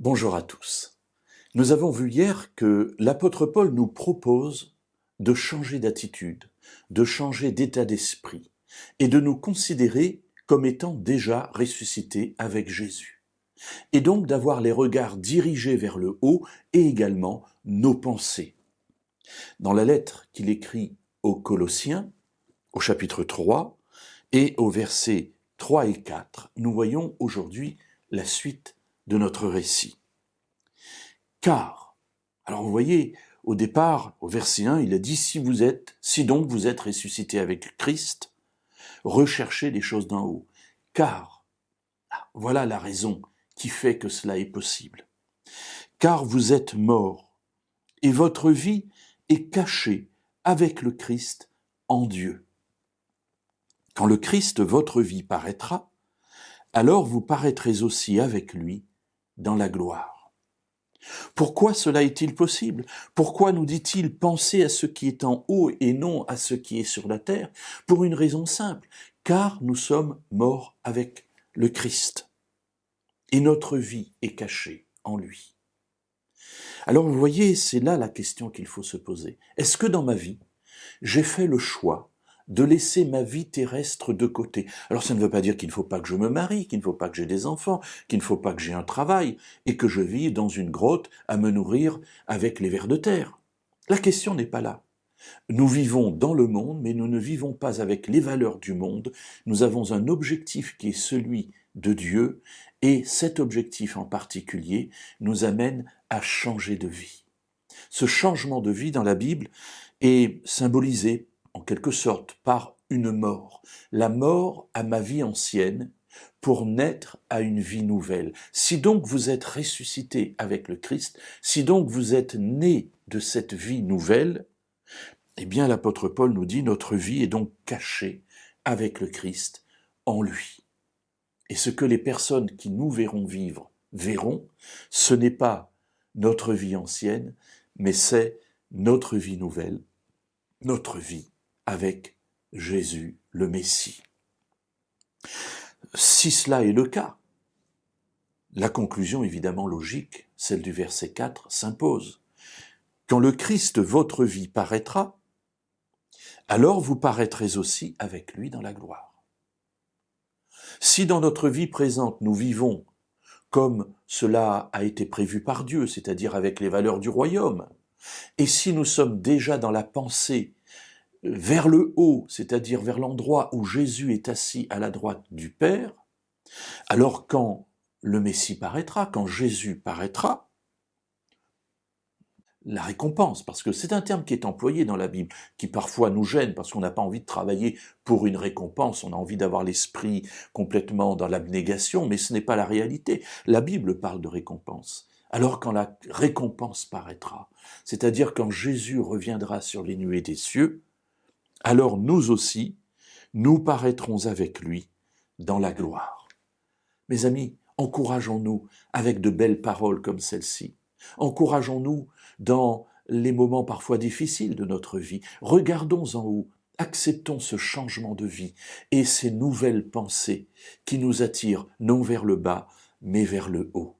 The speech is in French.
Bonjour à tous. Nous avons vu hier que l'apôtre Paul nous propose de changer d'attitude, de changer d'état d'esprit et de nous considérer comme étant déjà ressuscités avec Jésus. Et donc d'avoir les regards dirigés vers le haut et également nos pensées. Dans la lettre qu'il écrit aux Colossiens, au chapitre 3 et au versets 3 et 4, nous voyons aujourd'hui la suite de notre récit. Car, alors vous voyez, au départ, au verset 1, il a dit, si donc vous êtes ressuscité avec Christ, recherchez les choses d'en haut. Car, voilà la raison qui fait que cela est possible. Car vous êtes morts, et votre vie est cachée avec le Christ en Dieu. Quand le Christ, votre vie, paraîtra, alors vous paraîtrez aussi avec lui dans la gloire. Pourquoi cela est-il possible? Pourquoi nous dit-il pensez à ce qui est en haut et non à ce qui est sur la terre? Pour une raison simple, car nous sommes morts avec le Christ et notre vie est cachée en lui. Alors vous voyez, c'est là la question qu'il faut se poser. Est-ce que dans ma vie, j'ai fait le choix de laisser ma vie terrestre de côté? Alors ça ne veut pas dire qu'il ne faut pas que je me marie, qu'il ne faut pas que j'ai des enfants, qu'il ne faut pas que j'ai un travail et que je vive dans une grotte à me nourrir avec les vers de terre. La question n'est pas là. Nous vivons dans le monde, mais nous ne vivons pas avec les valeurs du monde. Nous avons un objectif qui est celui de Dieu, et cet objectif en particulier nous amène à changer de vie. Ce changement de vie dans la Bible est symbolisé en quelque sorte par une mort. La mort à ma vie ancienne pour naître à une vie nouvelle. Si donc vous êtes ressuscité avec le Christ, si donc vous êtes né de cette vie nouvelle, eh bien l'apôtre Paul nous dit notre vie est donc cachée avec le Christ en lui. Et ce que les personnes qui nous verront vivre verront, ce n'est pas notre vie ancienne, mais c'est notre vie nouvelle, notre vie avec Jésus le Messie. Si cela est le cas, la conclusion évidemment logique, celle du verset 4, s'impose. Quand le Christ, votre vie, paraîtra, alors vous paraîtrez aussi avec lui dans la gloire. Si dans notre vie présente nous vivons comme cela a été prévu par Dieu, c'est-à-dire avec les valeurs du royaume, et si nous sommes déjà dans la pensée vers le haut, c'est-à-dire vers l'endroit où Jésus est assis à la droite du Père, alors quand le Messie paraîtra, quand Jésus paraîtra, la récompense, parce que c'est un terme qui est employé dans la Bible, qui parfois nous gêne, parce qu'on n'a pas envie de travailler pour une récompense, on a envie d'avoir l'esprit complètement dans l'abnégation, mais ce n'est pas la réalité. La Bible parle de récompense. Alors quand la récompense paraîtra, c'est-à-dire quand Jésus reviendra sur les nuées des cieux, alors nous aussi, nous paraîtrons avec lui dans la gloire. Mes amis, encourageons-nous avec de belles paroles comme celle-ci. Encourageons-nous dans les moments parfois difficiles de notre vie. Regardons en haut, acceptons ce changement de vie et ces nouvelles pensées qui nous attirent non vers le bas, mais vers le haut.